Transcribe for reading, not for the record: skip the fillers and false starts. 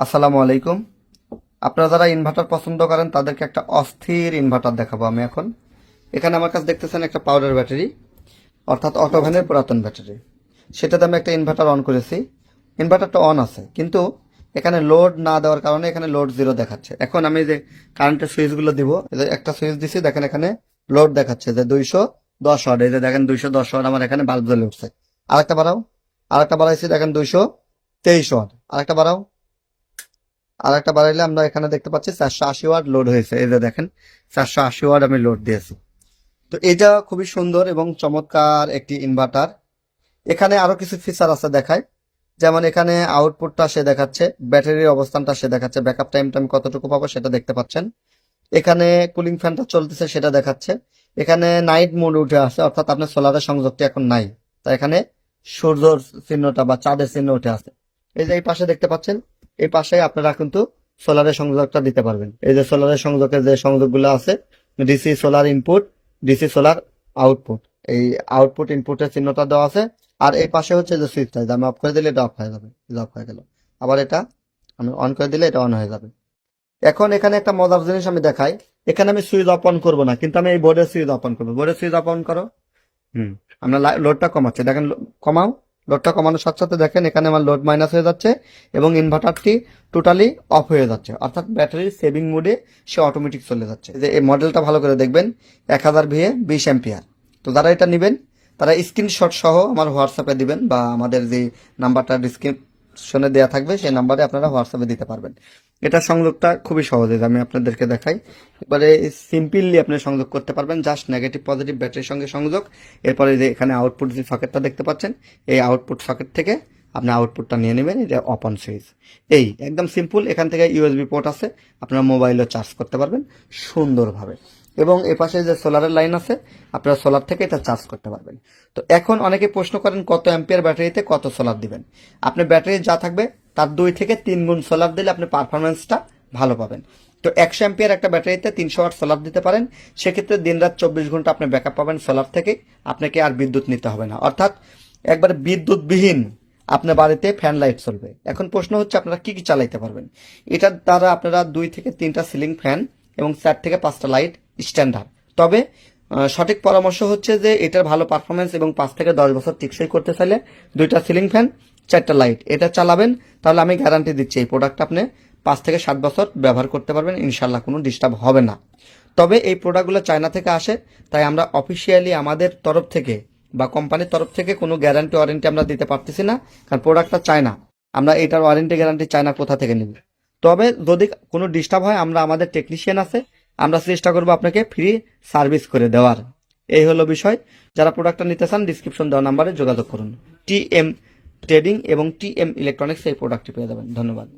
আসসালামু আলাইকুম। আপনারা যারা ইনভার্টার পছন্দ করেন তাদেরকে একটা অস্থির ইনভার্টার দেখাবো আমি এখন। এখানে আমার কাছে দেখতেছেন একটা পাউডার ব্যাটারি, অর্থাৎ অটোভ্যানের পুরাতন ব্যাটারি। সেটাতে আমি একটা ইনভার্টার অন করেছি। ইনভার্টারটা অন আছে, কিন্তু এখানে লোড না দেওয়ার কারণে এখানে লোড জিরো দেখাচ্ছে। এখন আমি যে কারেন্টের সুইচগুলো দিব, এই যে একটা সুইচ দিছি, দেখেন এখানে লোড দেখাচ্ছে যে 210 ওয়াট। এই যে দেখেন 210 ওয়াট আমার এখানে বাল্ব জ্বলে উঠছে। আরেকটা বাড়াও, আরেকটা বাড়াইছি, দেখেন 223 ওয়াট। আরেকটা বাড়াও, আর একটা বাড়াইলে আমরা এখানে দেখতে পাচ্ছি 480 ওয়াট লোড হয়েছে। এই যে দেখেন 480 ওয়াট আমি লোড দিয়েছি। তো এটা খুবই সুন্দর এবং চমৎকার একটি ইনভার্টার। এখানে আরো কিছু ফিচার আছে দেখায়, যেমন এখানে আউটপুটটা সে দেখাচ্ছে, ব্যাটারির অবস্থানটা সে দেখাচ্ছে, ব্যাকআপ টাইমটা আমি কতটুকু পাবো সেটা দেখতে পাচ্ছেন। এখানে কুলিং ফ্যানটা চলতেছে সেটা দেখাচ্ছে। এখানে নাইট মোড উঠে আছে, অর্থাৎ আপনার সোলারের সংযোগটি এখন নাই, তাই এখানে সূর্যর চিহ্নটা বা চাঁদের চিহ্ন উঠে আছে। এই যে এই পাশে দেখতে পাচ্ছেন, এই পাশে আপনারা কিন্তু সোলারের সংযোগটা দিতে পারবেন। এই যে সোলারের সংযোগের যে সংযোগগুলো আছে, DC solar input, DC solar output, এই আউটপুট ইনপুটের চিহ্নটা দেওয়া আছে। আর এই পাশে হচ্ছে যে সুইচটা, আমি অফ করে দিলে এটা অফ হয়ে যাবে, অফ হয়ে গেল। আবার এটা আমি অন করে দিলে এটা অন হয়ে যাবে। এখন এখানে একটা মজার জিনিস আমি দেখাই। এখানে আমি সুইচ অফ অন করবো না, কিন্তু আমি এই বোর্ডের সুইচ অফ অন করবো। বোর্ডের সুইচ অফ অন করো। আমরা লোডটা কমাচ্ছি, দেখেন কমাও। লোডটা কমানোর সাথে সাথে দেখেন এখানে আমার লোড মাইনাস হয়ে যাচ্ছে এবং ইনভার্টারটি টোটালি অফ হয়ে যাচ্ছে, অর্থাৎ ব্যাটারি সেভিং মোডে সে অটোমেটিক চলে যাচ্ছে। যে এই মডেলটা ভালো করে দেখবেন, 1000 ভিএ 20 অ্যাম্পিয়ার। তো যারা এটা নেবেন তারা স্ক্রিনশট সহ আমার হোয়াটসঅ্যাপে দিবেন, বা আমাদের যে নাম্বারটা ডিসক্রিপশনে দেওয়া থাকবে সেই নাম্বারে আপনারা হোয়াটসঅ্যাপে দিতে পারবেন। এটা সংযোগটা খুবই সহজ, আমি আপনাদেরকে দেখাই। এবারে সিম্পলি আপনি সংযোগ করতে পারবেন, জাস্ট নেগেটিভ পজিটিভ ব্যাটারির সঙ্গে সংযোগ। এরপরে যে এখানে আউটপুট যে সকেটটা দেখতে পাচ্ছেন, এই আউটপুট সকেট থেকে আপনি আউটপুটটা নিয়ে নেবেন। এটা অন সুইচ, এই একদম সিম্পল। এখান থেকে ইউএসবি পোর্ট আছে, আপনারা মোবাইলও চার্জ করতে পারবেন সুন্দরভাবে। এবং এ পাশে যে সোলারের লাইন আছে, আপনারা সোলার থেকে এটা চার্জ করতে পারবেন। তো এখন অনেকে প্রশ্ন করেন কত অ্যাম্পিয়ার ব্যাটারিতে কত সোলার দিবেন। আপনি ব্যাটারি যা থাকবে তার 2 থেকে 3 গুণ সোলার দিলে আপনি পারফরমেন্সটা ভালো পাবেন। তো 100 অ্যাম্পিয়ার একটা ব্যাটারিতে 300 ওয়াট সোলার দিতে পারেন। সেক্ষেত্রে দিনরাত 24 ঘন্টা আপনি ব্যাকআপ পাবেন সোলার থেকে, আপনাকে আর বিদ্যুৎ নিতে হবে না, অর্থাৎ একবার বিদ্যুৎবিহীন আপনার বাড়িতে ফ্যান লাইট চলবে। এখন প্রশ্ন হচ্ছে আপনারা কি কি চালাইতে পারবেন। এটার দ্বারা আপনারা 2 থেকে 3টা সিলিং ফ্যান এবং 4 থেকে 5টা লাইট স্ট্যান্ডার্ড। তবে সঠিক পরামর্শ হচ্ছে যে এটার ভালো পারফরমেন্স এবং 5 থেকে 10 বছর টেকসই করতে চাইলে 2টা সিলিং ফ্যান 4টা লাইট এটা চালাবেন। তাহলে আমি গ্যারান্টি দিচ্ছি এই প্রোডাক্টটা আপনি 5 থেকে 7 বছর ব্যবহার করতে পারবেন, ইনশাল্লাহ কোনো ডিস্টার্ব হবে না। তবে এই প্রোডাক্টগুলো চায়না থেকে আসে, তাই আমরা অফিসিয়ালি আমাদের তরফ থেকে বা কোম্পানির তরফ থেকে কোনো গ্যারান্টি ওয়ারেন্টি আমরা দিতে পারতেছি না, কারণ প্রোডাক্টটা চায়না। আমরা এটার ওয়ারেন্টি গ্যারান্টি চায়না কোথা থেকে নিব। তবে যদি কোনো ডিস্টার্ব হয়, আমরা আমাদের টেকনিশিয়ান আছে, আমরা চেষ্টা করবো আপনাকে ফ্রি সার্ভিস করে দেওয়ার। এই হলো বিষয়। যারা প্রোডাক্টটা নিতে চান ডিসক্রিপশন দেওয়া নাম্বারে যোগাযোগ করুন। টিএম ট্রেডিং এবং টিএম ইলেকট্রনিক্স এই প্রোডাক্টটি পেয়ে যাবেন। ধন্যবাদ।